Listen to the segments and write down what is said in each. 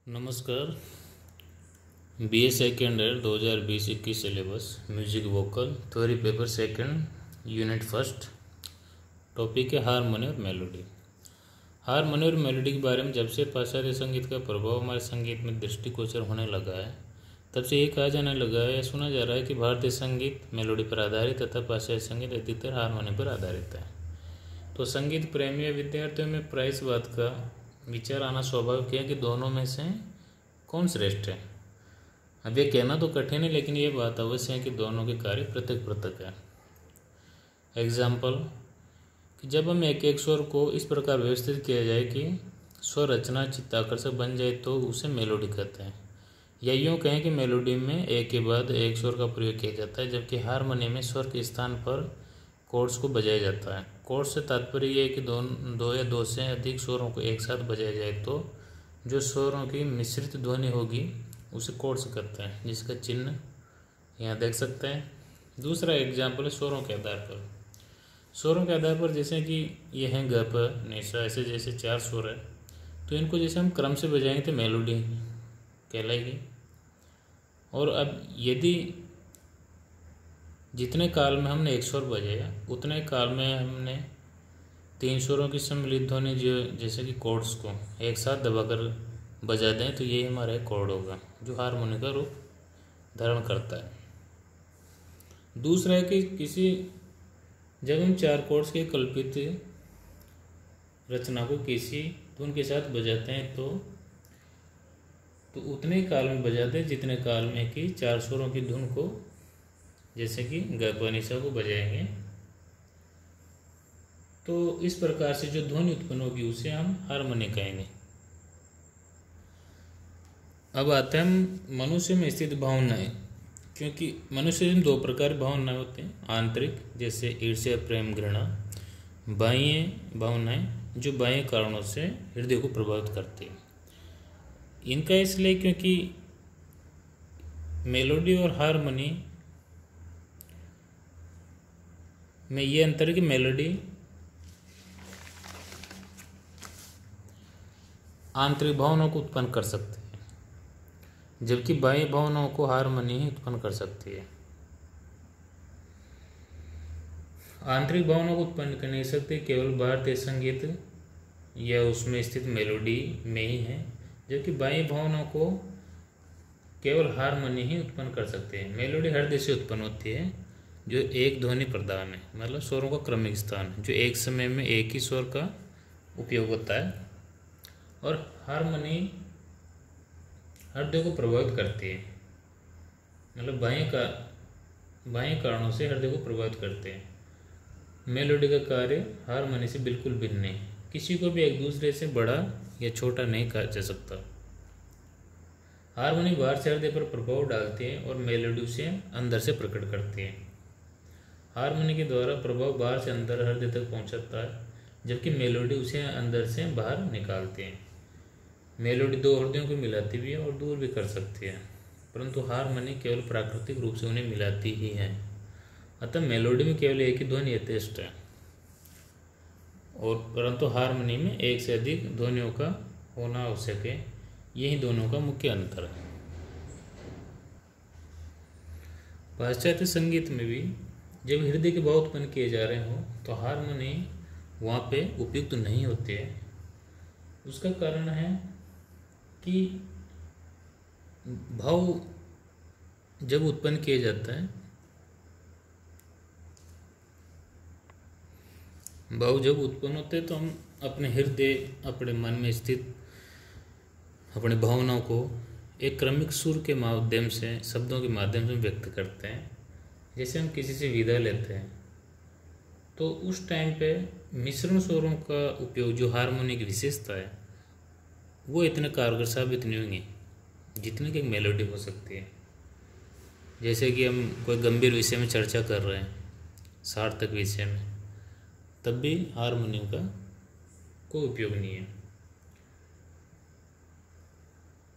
नमस्कार। BA second year 2020-21 syllabus music vocal theory paper second unit first. Topic है harmony और melody. Harmony और melody के बारे में जब से पाश्चात्य संगीत का प्रभाव हमारे संगीत में दृष्टिगोचर होने लगा है तब से ये कहा जाने लगा है या सुना जा रहा है कि भारतीय संगीत मेलोडी पर आधारित तथा पाश्चात्य संगीत अधिकतर हारमोनी पर आधारित है। तो संगीत प्रेमी विद्यार्थियों में प्राय इस बात का विचार आना स्वाभाविक है कि दोनों में से कौन श्रेष्ठ है। अब ये कहना तो कठिन है, लेकिन ये बात अवश्य है कि दोनों के कार्य पृथक पृथक है। एग्जाम्पल कि जब हम एक एक स्वर को इस प्रकार व्यवस्थित किया जाए कि स्वर रचना चित्ताकर्षक बन जाए तो उसे मेलोडी कहते हैं। या यूँ कहें कि मेलोडी में एक के बाद एक स्वर का प्रयोग किया जाता है, जबकि हारमोनी में स्वर के स्थान पर कोर्ड्स को बजाया जाता है। कोर्ड्स से तात्पर्य ये है कि दो या दो से अधिक स्वरों को एक साथ बजाया जाए तो जो स्वरों की मिश्रित ध्वनि होगी उसे कोर्ड्स कहते हैं, जिसका चिन्ह यहाँ देख सकते हैं। दूसरा एग्जाम्पल है स्वरों के आधार पर। स्वरों के आधार पर जैसे कि ये हैं ग प नि सा, ऐसे जैसे चार स्वर है तो इनको जैसे हम क्रम से बजाएंगे तो मेलोडी कहलाएगी। और अब यदि जितने काल में हमने एक स्वर बजाया उतने काल में हमने तीन स्वरों की सम्मिलित ध्वनि जो जैसे कि कोर्ड्स को एक साथ दबाकर बजा दें तो ये हमारा कोर्ड होगा जो हारमोनी का रूप धारण करता है। दूसरा है कि जब हम चार कोर्ड्स के कल्पित रचना को किसी धुन के साथ बजाते हैं तो उतने काल में बजाते हैं जितने काल में कि चार स्वरों की धुन को जैसे कि ग प नि सा को बजाएंगे तो इस प्रकार से जो ध्वनि उत्पन्न होगी उसे हम हारमोनी कहेंगे। अब आते हैं हम मनुष्य में स्थित भावनाएं, क्योंकि मनुष्य में दो प्रकार भावनाएं होते हैं, आंतरिक जैसे ईर्ष्या प्रेम घृणा, बाह्य भावनाएं जो बाह्य कारणों से हृदय को प्रभावित करती हैं। इनका इसलिए क्योंकि मेलोडी और हारमोनी में ये अंतर है कि मेलोडी आंतरिक भावनाओं को उत्पन्न कर सकती है जबकि बाह्य भावनाओं को हारमोनी ही उत्पन्न कर सकती है। आंतरिक भावनाओं को उत्पन्न कर नहीं सकती केवल भारतीय संगीत या उसमें स्थित मेलोडी में ही है, जबकि बाह्य भावनाओं को केवल हारमोनी ही उत्पन्न कर सकते हैं। मेलोडी हृदय से उत्पन्न होती है जो एक ध्वनि प्रदान है, मतलब स्वरों का क्रमिक स्थान है जो एक समय में एक ही स्वर का उपयोग होता है, और हारमोनी हृदय को प्रभावित करती है, मतलब बाह्य कारणों से हृदय को प्रभावित करते हैं। मेलोडी का कार्य हारमोनी से बिल्कुल भिन्न है, किसी को भी एक दूसरे से बड़ा या छोटा नहीं कहा जा सकता। हारमोनी बाहर से हृदय पर प्रभाव डालती है और मेलोडी उसे अंदर से प्रकट करती है। हारमोनी के द्वारा प्रभाव बाहर से अंदर हृदय तक पहुंचाता है, जबकि मेलोडी उसे अंदर से बाहर निकालती है। मेलोडी दो हृदयों को मिलाती भी है और दूर भी कर सकती है, परंतु हारमोनी केवल प्राकृतिक रूप से उन्हें मिलाती ही है। अतः मेलोडी में केवल एक ही ध्वनि यथेष्ट है और परंतु हारमोनी में एक से अधिक ध्वनियों का होना आवश्यक है। यही दोनों का मुख्य अंतर है। पाश्चात्य संगीत में भी जब हृदय के भाव उत्पन्न किए जा रहे हों तो हारमोनी वहाँ पे उपयुक्त नहीं होती है। उसका कारण है कि भाव जब उत्पन्न किया जाता है, भाव जब उत्पन्न होते हैं तो हम अपने हृदय अपने मन में स्थित अपनी भावनाओं को एक क्रमिक सुर के माध्यम से शब्दों के माध्यम से व्यक्त करते हैं। जैसे हम किसी से विदा लेते हैं तो उस टाइम पे मिश्रण स्वरों का उपयोग जो हारमोनी की विशेषता है वो इतने कारगर साबित नहीं होंगे जितने की एक मेलोडी हो सकती है। जैसे कि हम कोई गंभीर विषय में चर्चा कर रहे हैं, सार्थक विषय में, तब भी हारमोनियम का कोई उपयोग नहीं है।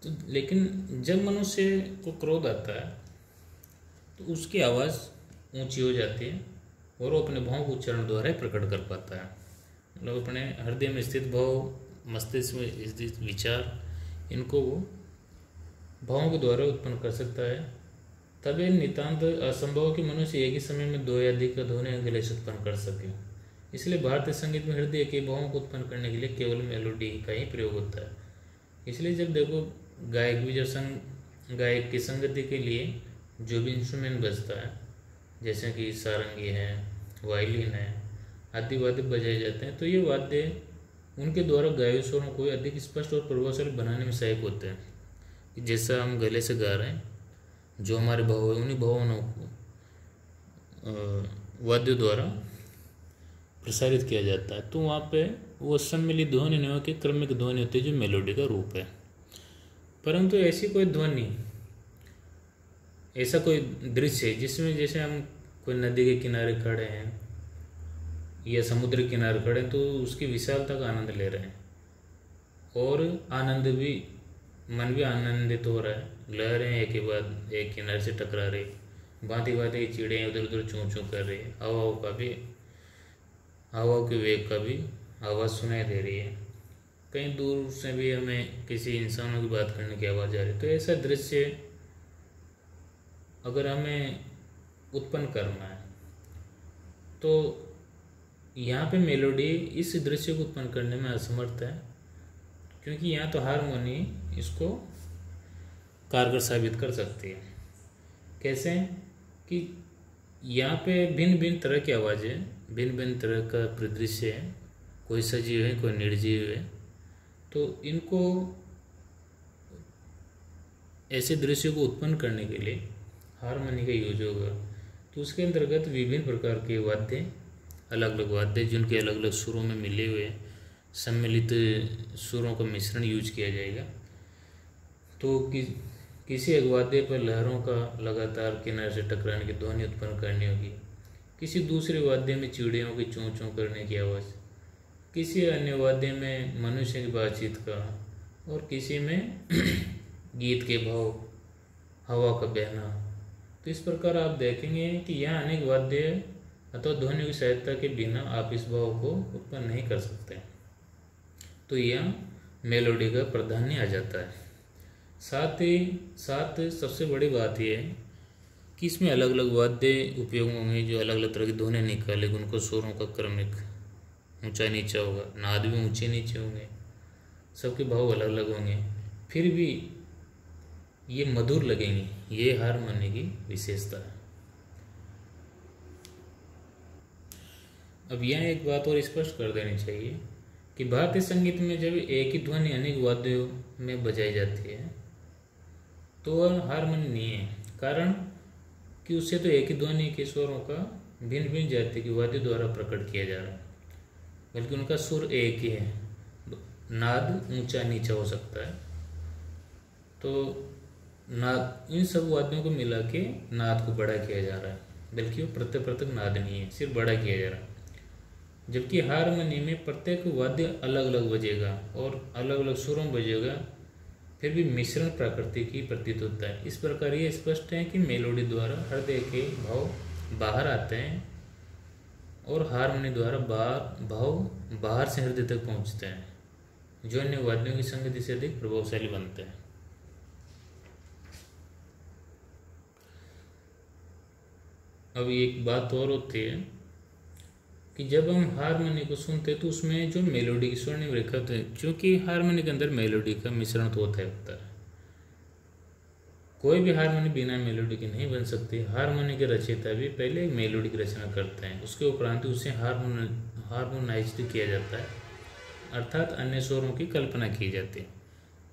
तो लेकिन जब मनुष्य को क्रोध आता है तो उसकी आवाज़ ऊंची हो जाती है और वो अपने भाव को उच्चारण द्वारा ही प्रकट कर पाता है। मतलब अपने हृदय में स्थित भाव, मस्तिष्क में स्थित विचार, इनको वो भावों के द्वारा उत्पन्न कर सकता है। तब यह नितांत असंभव कि मनुष्य एक ही समय में दो या अधिक ध्वनि अंगलेश उत्पन्न कर सके। इसलिए भारतीय संगीत में हृदय के भावों को उत्पन्न करने के लिए केवल मेलोडी का ही प्रयोग होता है। इसलिए जब देखो गायक भी जब गायक की संगति के लिए जो भी इंस्ट्रूमेंट बजता है, जैसे कि सारंगी है, वायलिन है, आदि वाद्य बजाए जाते हैं, तो ये वाद्य उनके द्वारा गाये स्वरों को अधिक स्पष्ट और प्रभावशाली बनाने में सहायक होते हैं। जैसा हम गले से गा रहे हैं, जो हमारे भाव है उन्हीं भावनाओं को वाद्य द्वारा प्रसारित किया जाता है। तो वहाँ पे वो सम्मिलित ध्वनि नहीं होकर क्रमिक ध्वनि होती है, जो मेलोडी का रूप है। परंतु ऐसी कोई ध्वनि, ऐसा कोई दृश्य है जिसमें जैसे हम कोई नदी के किनारे खड़े हैं या समुद्र के किनारे खड़े हैं, तो उसकी विशालता का आनंद ले रहे हैं और आनंद भी, मन भी आनंदित हो रहा है। लहरें एक के बाद एक किनारे से टकरा रही, भांति भांति की चिड़ियाँ इधर उधर चूँ चूँ कर रही है, हवाओं के वेग का भी आवाज़ सुनाई दे रही है। कहीं दूर से भी हमें किसी इंसानों की बात करने की आवाज़ आ रही है। तो ऐसा दृश्य अगर हमें उत्पन्न करना है तो यहाँ पे मेलोडी इस दृश्य को उत्पन्न करने में असमर्थ है, क्योंकि यहाँ तो हारमोनी इसको कारगर साबित कर सकती है। कैसे कि यहाँ पे भिन्न भिन्न तरह की आवाज़ें, भिन्न भिन्न तरह का परिदृश्य है, कोई सजीव है कोई निर्जीव है, तो इनको ऐसे दृश्य को उत्पन्न करने के लिए हारमोनी का यूज होगा। तो उसके अंतर्गत विभिन्न प्रकार के वाद्य, अलग अलग वाद्य जिनके अलग अलग सुरों में मिले हुए सम्मिलित सुरों का मिश्रण यूज किया जाएगा। तो किसी एक वाद्य पर लहरों का लगातार किनारे से टकराने की ध्वनि उत्पन्न करनी होगी, किसी दूसरे वाद्य में चिड़ियों की चूँ चूँ करने की आवाज़, किसी अन्य वाद्य में मनुष्य की बातचीत का, और किसी में गीत के भाव, हवा का बहना। तो इस प्रकार आप देखेंगे कि यहाँ अनेक वाद्य अथवा ध्वनि की सहायता के बिना आप इस भाव को उत्पन्न नहीं कर सकते। तो यह मेलोडी का प्राधान्य आ जाता है। साथ ही साथ सबसे बड़ी बात यह है कि इसमें अलग अलग वाद्य उपयोग होंगे जो अलग अलग तरह की ध्वनि निकालेंगे। उनको स्वरों का क्रमिक ऊंचा नीचा होगा, नाद भी ऊंचे नीचे होंगे, सबके भाव अलग अलग होंगे, फिर भी ये मधुर लगेंगे। ये हारमोनी की विशेषता है। अब यहाँ एक बात और स्पष्ट कर देनी चाहिए कि भारतीय संगीत में जब एक ही ध्वनि अनेक वाद्यों में बजाई जाती है तो वह हारमोनी नहीं है। कारण कि उससे तो एक ही ध्वनि के स्वरों का भिन्न भिन्न जाति के वाद्य द्वारा प्रकट किया जा रहा है, बल्कि उनका सुर एक ही है। नाद ऊंचा नीचा हो सकता है, तो नाद, इन सब वाद्यों को मिला के नाद को बड़ा किया जा रहा है, बल्कि वो प्रत्येक पृथक नाद नहीं है, सिर्फ बड़ा किया जा रहा है। जबकि हारमोनी में प्रत्येक वाद्य अलग अलग बजेगा और अलग अलग सुरों बजेगा, फिर भी मिश्रण प्रकृति की प्रतीत होता है। इस प्रकार ये स्पष्ट है कि मेलोडी द्वारा हृदय के भाव बाहर आते हैं और हारमोनी द्वारा भाव बाहर से हृदय तक पहुंचते हैं, जो अन्य वाद्यों की संगति से अधिक प्रभावशाली बनते हैं। अब एक बात और होती है कि जब हम हारमोनी को सुनते हैं तो उसमें जो मेलोडी की स्वर्णिम रेखा होती है, क्योंकि हारमोनी के अंदर मेलोडी का मिश्रण तो होता है। कोई भी हारमोनी बिना मेलोडी की नहीं बन सकती। हारमोनी के रचयिता भी पहले एक मेलोडी की रचना करते हैं, उसके उपरांत उसे हारमोनाइज्ड किया जाता है, अर्थात अन्य स्वरों की कल्पना की जाती है।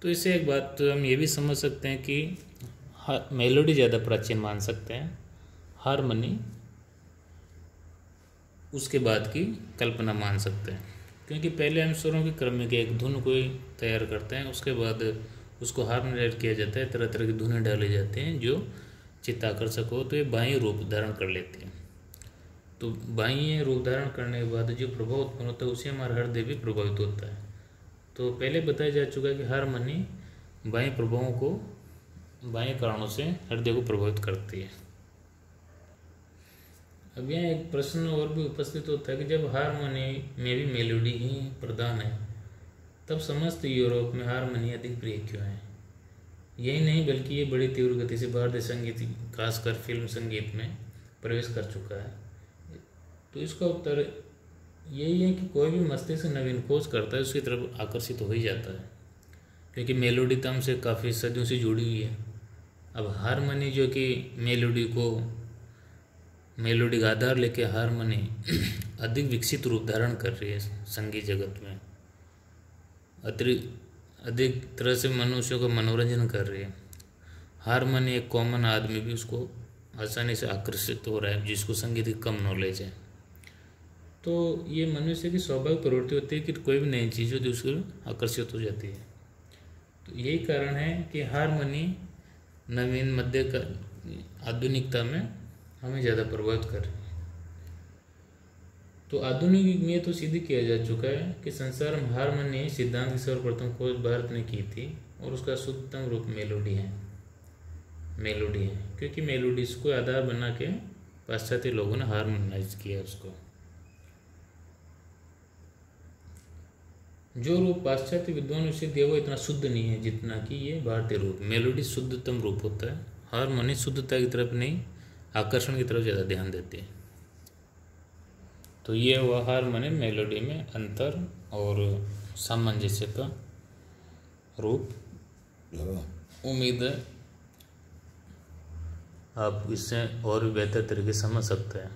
तो इससे एक बात तो हम ये भी समझ सकते हैं कि मेलोडी ज़्यादा प्राचीन मान सकते हैं, हारमोनी उसके बाद की कल्पना मान सकते हैं, क्योंकि पहले हम स्वरों के क्रम में एक धुन को तैयार करते हैं, उसके बाद उसको हारमोनाइज किया जाता है, तरह तरह की धुनें डाले जाते हैं जो चित्ताकर्षक हो, तो ये बाह्य रूप धारण कर लेते हैं। तो बाह्य रूप धारण करने के बाद जो प्रभाव उत्पन्न होता है उससे हमारा हृदय भी प्रभावित होता है। तो पहले बताया जा चुका है कि हारमोनी बाह्य प्रभावों को, बाह्य कारणों से हृदय को प्रभावित करती है। अब यहाँ एक प्रश्न और भी उपस्थित होता है कि जब हारमोनी में भी मेलोडी ही प्रधान है, तब समस्त यूरोप में हारमोनी अधिक प्रिय क्यों है। यही नहीं बल्कि ये बड़ी तीव्र गति से भारतीय संगीत खासकर फिल्म संगीत में प्रवेश कर चुका है। तो इसका उत्तर यही है कि कोई भी मस्तिष्क नवीन खोज करता है उसकी तरफ आकर्षित हो ही जाता है, क्योंकि मेलोडी तो हमसे काफ़ी सदियों से जुड़ी हुई है। अब हारमोनी जो कि मेलोडी का आधार लेके हारमोनी अधिक विकसित रूप धारण कर रही है संगीत जगत में, अधिक तरह से मनुष्यों का मनोरंजन कर रही है। हारमोनी एक कॉमन आदमी भी उसको आसानी से आकर्षित हो रहा है जिसको संगीत की कम नॉलेज है। तो ये मनुष्य की स्वाभाविक प्रवृत्ति होती है कि कोई भी नई चीज़ होती है उसको आकर्षित हो जाती है। तो यही कारण है कि हारमोनी नवीन मध्य का आधुनिकता में हमें ज़्यादा प्रभावित कर रही है। तो आधुनिक में तो सिद्ध किया जा चुका है कि संसार में हारमोनी सिद्धांत की सर्वप्रथम खोज भारत ने की थी और उसका शुद्धतम रूप मेलोडी है क्योंकि मेलोडीज को आधार बना के पाश्चात्य लोगों ने हारमोनाइज किया उसको। जो रूप पाश्चात्य विद्वानों से दिया वो इतना शुद्ध नहीं है जितना कि ये भारतीय रूप। मेलोडी शुद्धतम रूप होता है, हारमोनी शुद्धता की तरफ नहीं आकर्षण की तरफ ज़्यादा ध्यान देते हैं। तो ये हुआ हारमोनी मेलोडी में अंतर और सामंजस्य का रूप। उम्मीद है आप इससे और भी बेहतर तरीके से समझ सकते हैं।